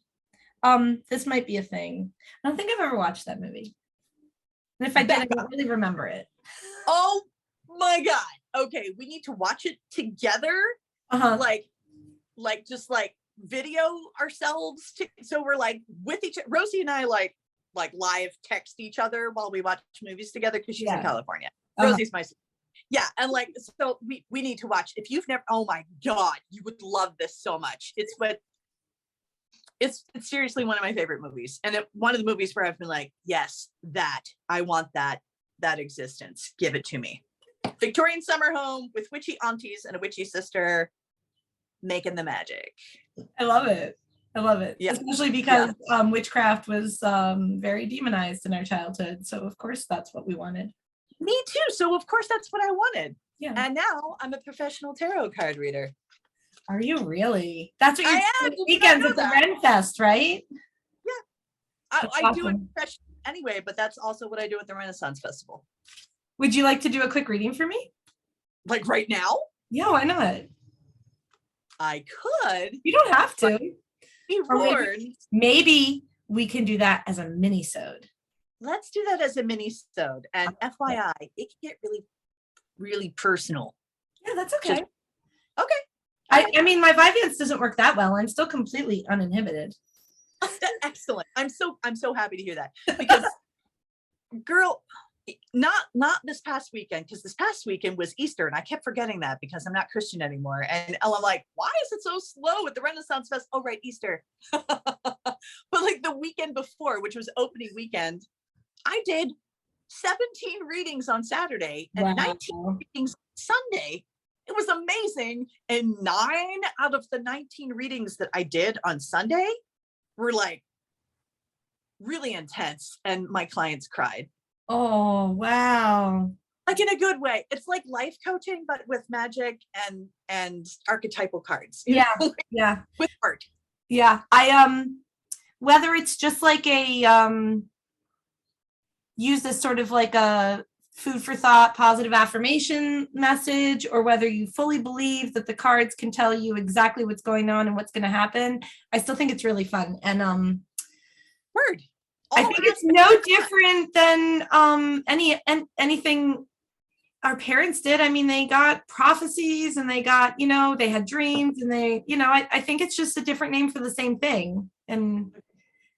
This might be a thing. I don't think I've ever watched that movie. And if I did, I don't really remember it. Oh my God. Okay, we need to watch it together. Like just like video ourselves so we're like with each. Rosie and I like live text each other while we watch movies together, because she's in California. Rosie's my sister. Yeah, and like, so we need to watch. If you've never, oh my God, you would love this so much. It's seriously one of my favorite movies, and one of the movies where I've been like, yes, I want that existence. Give it to me. Victorian summer home with witchy aunties and a witchy sister making the magic. I love it. Yeah. Especially because witchcraft was very demonized in our childhood. So of course that's what we wanted. Me too. So of course that's what I wanted. Yeah. And now I'm a professional tarot card reader. Are you really? That's what you're doing weekends at the Ren Fest, right? Yeah. I do it anyway, but that's also what I do at the Renaissance Festival. Would you like to do a quick reading for me? Like right now? Yeah, why not? I could. You don't have to. Be warned. Maybe we can do that as a mini-sode. Let's do that as a mini-sode. And FYI, it can get really, really personal. Yeah, that's okay. Okay. I mean, my Vyvanse doesn't work that well. I'm still completely uninhibited. Excellent. I'm so happy to hear that, because girl, not this past weekend, because this past weekend was Easter, and I kept forgetting that because I'm not Christian anymore. And I'm like, why is it so slow at the Renaissance Fest? Oh, right, Easter. But like the weekend before, which was opening weekend, I did 17 readings on Saturday and 19 readings on Sunday. It was amazing. And 9 out of the 19 readings that I did on Sunday were like really intense, and my clients cried. Oh, wow. Like in a good way. It's like life coaching, but with magic and archetypal cards. Yeah. With art. Yeah. whether it's just like a use this sort of like a food for thought, positive affirmation message, or whether you fully believe that the cards can tell you exactly what's going on and what's going to happen, I still think it's really fun. And Word. I think it's no different than anything our parents did. I mean, they got prophecies and they got, they had dreams and they, I think it's just a different name for the same thing. And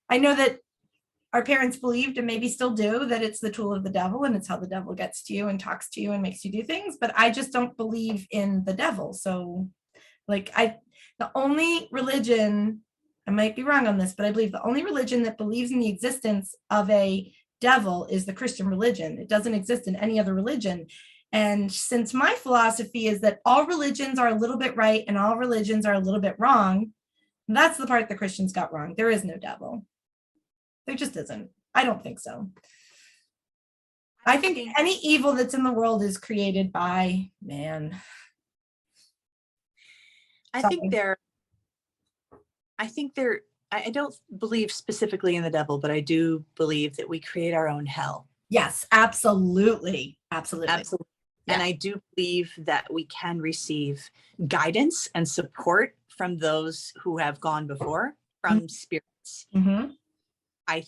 I know that our parents believed, and maybe still do, that it's the tool of the devil and it's how the devil gets to you and talks to you and makes you do things. But I just don't believe in the devil. So the only religion, I might be wrong on this, but I believe the only religion that believes in the existence of a devil is the Christian religion. It doesn't exist in any other religion. And since my philosophy is that all religions are a little bit right and all religions are a little bit wrong, that's the part the Christians got wrong. There is no devil. There just isn't. I don't think so. I think any evil that's in the world is created by man. I don't believe specifically in the devil, but I do believe that we create our own hell. Yes, absolutely. Absolutely. Absolutely. Yeah. And I do believe that we can receive guidance and support from those who have gone before, from spirits. Mm-hmm. I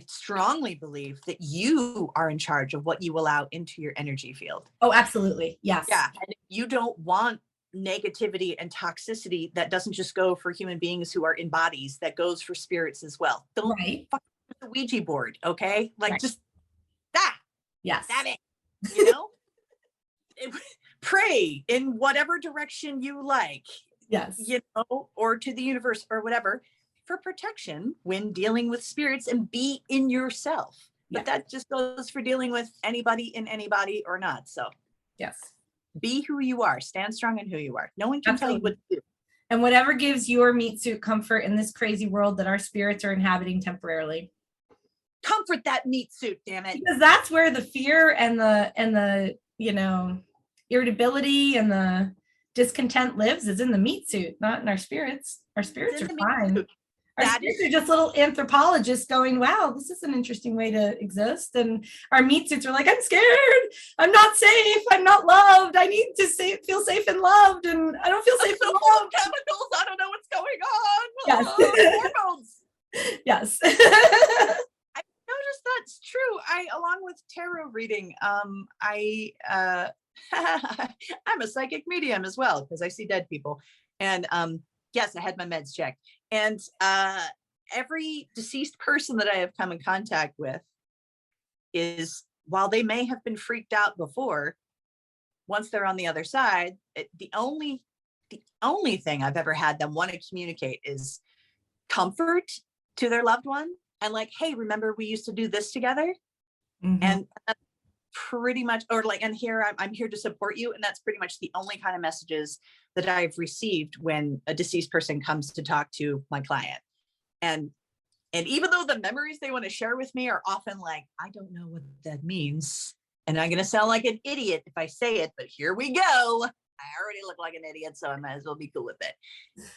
strongly believe that you are in charge of what you allow into your energy field. Oh, absolutely. Yes. Yeah. And if you don't want negativity and toxicity, that doesn't just go for human beings who are in bodies, that goes for spirits as well. Don't fuck with the Ouija board, okay? Just that. Yes. That it. Pray in whatever direction you like. Yes. Or to the universe or whatever, for protection when dealing with spirits, and be in yourself. But that just goes for dealing with anybody in anybody or not. So yes, be who you are. Stand strong in who you are. No one can tell you what to do. And whatever gives your meat suit comfort in this crazy world that our spirits are inhabiting temporarily. Comfort that meat suit, damn it. Because that's where the fear and the irritability and the discontent lives, is in the meat suit, not in our spirits. Our spirits are fine. Our spirits are just little anthropologists going, wow, this is an interesting way to exist. And our meat suits are like, I'm scared. I'm not safe. I'm not loved. I need to feel safe and loved. And I don't feel safe and loved. Chemicals. I don't know what's going on. Yes. Hormones. Yes. I noticed that's true. Along with tarot reading, I'm a psychic medium as well, because I see dead people. And yes, I had my meds checked. And every deceased person that I have come in contact with is, while they may have been freaked out before, once they're on the other side, the only thing I've ever had them want to communicate is comfort to their loved one. And like, hey, remember we used to do this together? Mm-hmm. And that's pretty much, or like, and here I'm here to support you. And that's pretty much the only kind of messages that I've received when a deceased person comes to talk to my client. And even though the memories they want to share with me are often like, I don't know what that means, and I'm going to sound like an idiot if I say it, but here we go. I already look like an idiot, so I might as well be cool with it.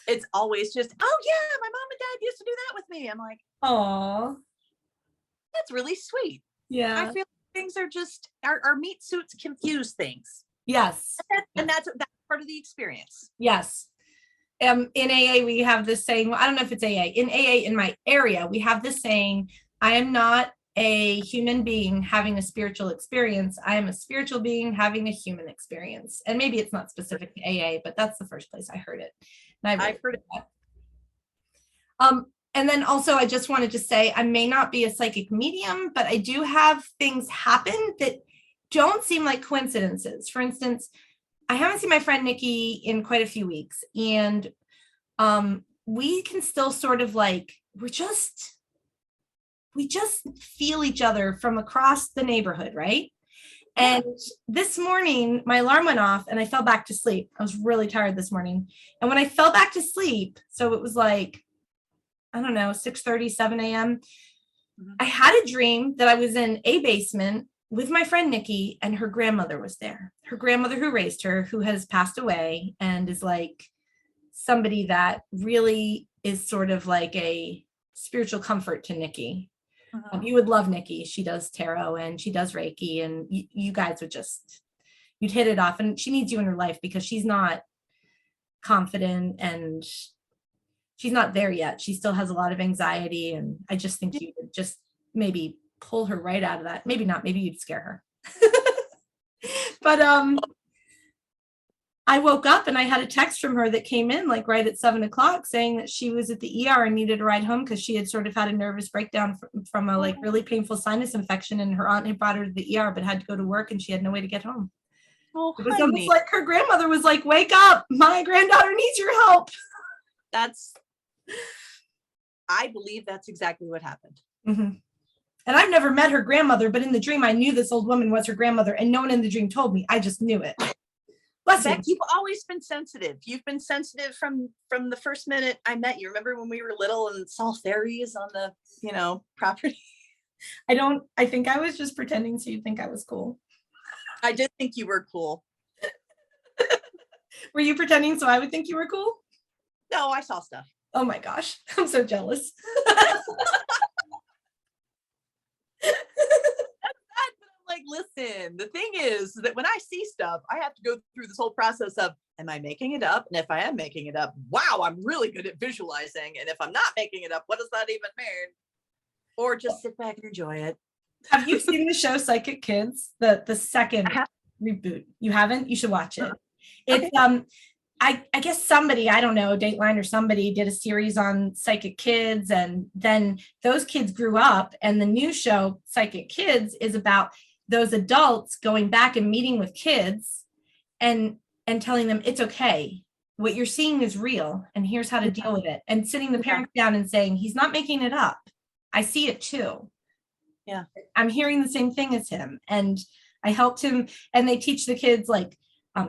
It's always just, oh yeah, my mom and dad used to do that with me. I'm like, oh, that's really sweet. Yeah. I feel things are just, our meat suits confuse things. Yes. And that's part of the experience. Yes. In AA, we have this saying, well, I don't know if it's AA. In AA, in my area, we have this saying, I am not a human being having a spiritual experience. I am a spiritual being having a human experience. And maybe it's not specific to AA, but that's the first place I heard it. And I've heard it. And then also, I just wanted to say, I may not be a psychic medium, but I do have things happen that don't seem like coincidences. For instance, I haven't seen my friend Nikki in quite a few weeks, and we can still sort of like, we just feel each other from across the neighborhood, right? And this morning, my alarm went off and I fell back to sleep. I was really tired this morning. And when I fell back to sleep, so it was like, I don't know, 6:30, 7 a.m. I had a dream that I was in a basement with my friend Nikki, and her grandmother was there. Her grandmother who raised her, who has passed away and is like somebody that really is sort of like a spiritual comfort to Nikki. Uh-huh. You would love Nikki. She does tarot and she does Reiki, and you guys would just, you'd hit it off. And she needs you in her life because she's not confident and she's not there yet. She still has a lot of anxiety. And I just think you would just maybe pull her right out of that. Maybe not, maybe you'd scare her. But I woke up and I had a text from her that came in like right at 7:00 saying that she was at the ER and needed a ride home because she had sort of had a nervous breakdown from a like really painful sinus infection, and her aunt had brought her to the ER but had to go to work and she had no way to get home. Oh, it was almost like her grandmother was like, wake up, my granddaughter needs your help. I believe that's exactly what happened. Mm-hmm. And I've never met her grandmother, but in the dream I knew this old woman was her grandmother, and no one in the dream told me. I just knew it. Beck, you've always been sensitive. You've been sensitive from the first minute I met you. Remember when we were little and saw fairies on the, property? I think I was just pretending so you'd think I was cool. I did think you were cool. Were you pretending so I would think you were cool? No, I saw stuff. Oh my gosh, I'm so jealous. Like, listen, the thing is that when I see stuff, I have to go through this whole process of, am I making it up? And if I am making it up, wow, I'm really good at visualizing. And if I'm not making it up, what does that even mean? Or just sit back and enjoy it. Have you seen the show Psychic Kids? The second reboot. You haven't? You should watch it. It's I guess somebody, I don't know, Dateline or somebody did a series on psychic kids, and then those kids grew up, and the new show Psychic Kids is about those adults going back and meeting with kids and telling them it's okay. What you're seeing is real, and here's how to deal with it. And sitting the parents down and saying, he's not making it up. I see it too. Yeah. I'm hearing the same thing as him. And I helped him, and they teach the kids like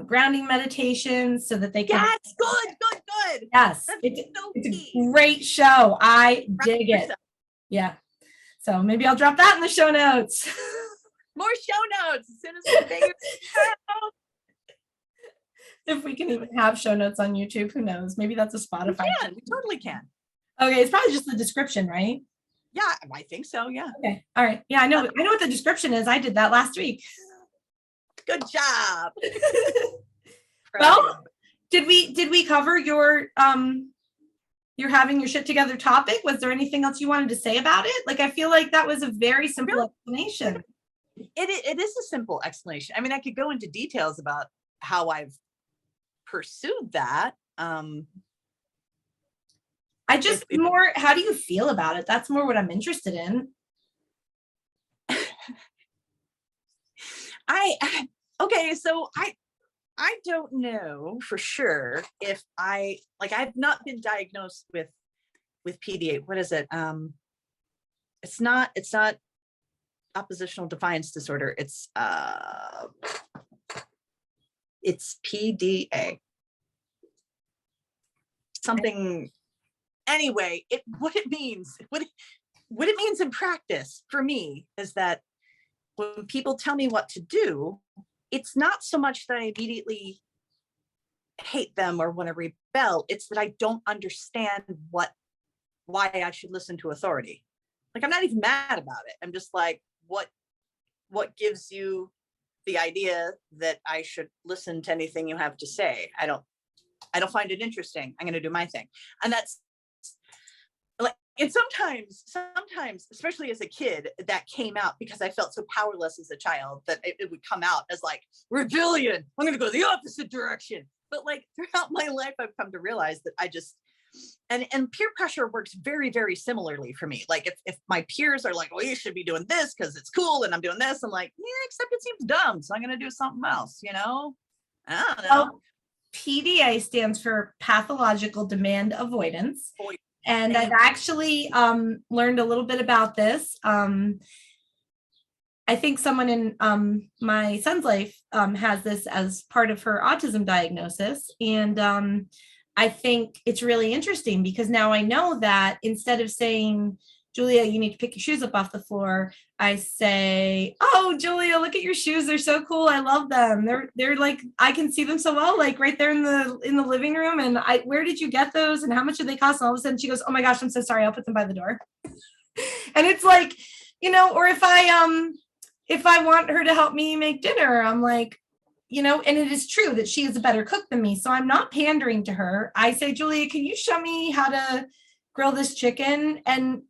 grounding meditations so that they can. Yes, good. Yes, it's a great show. I dig it. Yeah. So maybe I'll drop that in the show notes. More show notes as soon as we figure it out. If we can even have show notes on YouTube, who knows? Maybe that's a Spotify. We totally can. Okay, it's probably just the description, right? Yeah, I think so. Yeah. Okay. All right. Yeah, I know what the description is. I did that last week. Good job. Well, did we cover your you're having your shit together topic? Was there anything else you wanted to say about it? Like, I feel like that was a very simple explanation. It is a simple explanation. I mean, I could go into details about how I've pursued that. How do you feel about it? That's more what I'm interested in. So I don't know for sure if I've not been diagnosed with PD. What is it? It's not oppositional defiance disorder. It's PDA. Something. Anyway, what it means in practice for me is that when people tell me what to do, it's not so much that I immediately hate them or want to rebel. It's that I don't understand why I should listen to authority. Like, I'm not even mad about it. I'm just like, what gives you the idea that I should listen to anything you have to say? I don't find it interesting. I'm going to do my thing. And that's like, and sometimes, especially as a kid, that came out because I felt so powerless as a child that it would come out as like rebellion. I'm going to go the opposite direction. But like throughout my life, I've come to realize that I just, and peer pressure works very, very similarly for me. Like if my peers are like, well, you should be doing this because it's cool, and I'm doing this, I'm like, yeah, except it seems dumb, so I'm going to do something else, I don't know. Well, PDA stands for pathological demand avoidance. And I've actually learned a little bit about this. I think someone in my son's life has this as part of her autism diagnosis. And I think it's really interesting because now I know that instead of saying, Julia, you need to pick your shoes up off the floor, I say, oh, Julia, look at your shoes. They're so cool. I love them. They're like, I can see them so well, like right there in the living room. And where did you get those? And how much did they cost? And all of a sudden she goes, oh my gosh, I'm so sorry. I'll put them by the door. And it's like, or if I want her to help me make dinner, I'm like, and it is true that she is a better cook than me. So I'm not pandering to her. I say, Julia, can you show me how to grill this chicken? And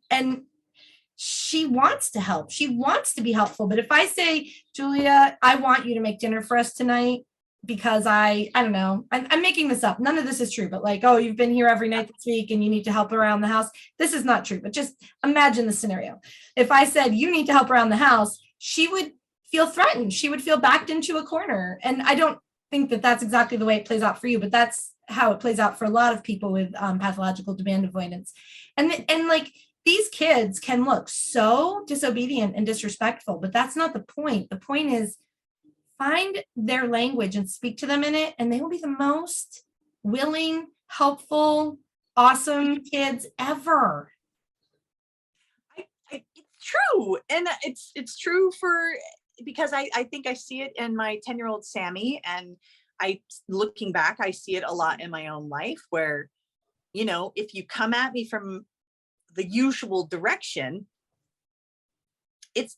she wants to help. She wants to be helpful. But if I say, Julia, I want you to make dinner for us tonight because I don't know, I'm making this up. None of this is true, but like, oh, you've been here every night this week and you need to help around the house. This is not true, but just imagine the scenario. If I said, you need to help around the house, she would feel threatened. She would feel backed into a corner. And I don't think that that's exactly the way it plays out for you, but that's how it plays out for a lot of people with pathological demand avoidance. And like, these kids can look so disobedient and disrespectful, but that's not the point. The point is find their language and speak to them in it, and they will be the most willing, helpful, awesome kids ever. It's true. And it's true because I think I see it in my 10-year-old Sammy, and looking back, I see it a lot in my own life where, if you come at me from the usual direction, it's,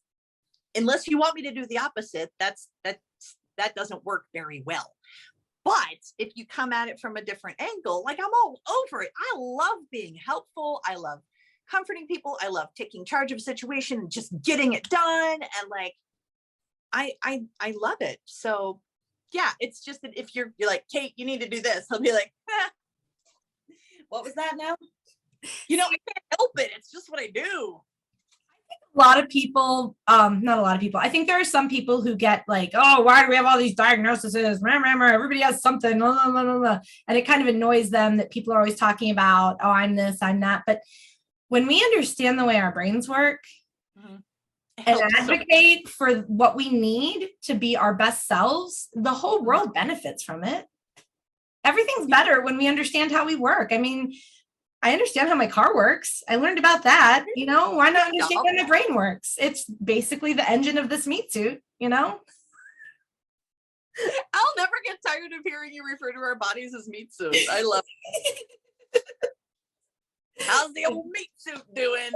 unless you want me to do the opposite, that doesn't work very well. But if you come at it from a different angle, like, I'm all over it. I love being helpful. I love comforting people. I love taking charge of a situation and just getting it done. And like, I love it. So yeah, it's just that if you're like, Kate, you need to do this, I'll be like, what was that now? I can't help it. It's just what I do. A lot of people, not a lot of people. I think there are some people who get like, oh, why do we have all these diagnoses? Everybody has something. And it kind of annoys them that people are always talking about, oh, I'm this, I'm that. But when we understand the way our brains work, mm-hmm. and advocate for what we need to be our best selves, the whole world benefits from it. Everything's better when we understand how we work. I mean, I understand how my car works. I learned about that. Why not understand how my brain works? It's basically the engine of this meat suit, I'll never get tired of hearing you refer to our bodies as meat suits. I love it. How's the old meat suit doing?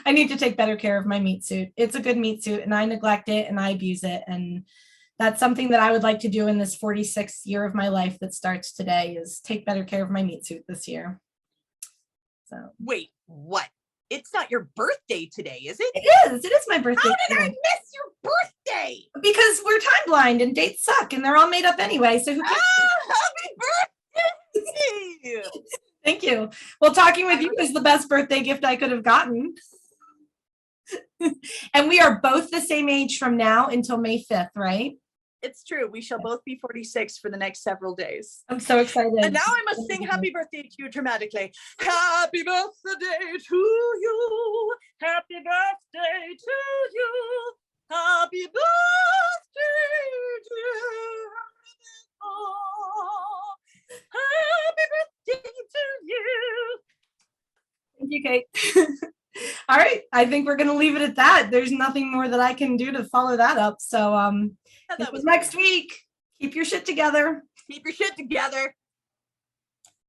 I need to take better care of my meat suit. It's a good meat suit and I neglect it and I abuse it. And that's something that I would like to do in this 46th year of my life that starts today, is take better care of my meat suit this year. So wait, what? It's not your birthday today, is it? It is my birthday. How did I miss your birthday? Because we're time blind and dates suck and they're all made up anyway. So who cares? Happy birthday! Thank you. Well, talking with you is the best birthday gift I could have gotten. And we are both the same age from now until May 5th, right? It's true. We shall both be 46 for the next several days. I'm so excited. And now I must sing happy birthday to you dramatically. Happy birthday to you. Happy birthday to you. Happy birthday, dear. Oh, happy birthday to you. Thank you, Kate. All right. I think we're going to leave it at that. There's nothing more that I can do to follow that up. So, that was next week. Keep your shit together. Keep your shit together.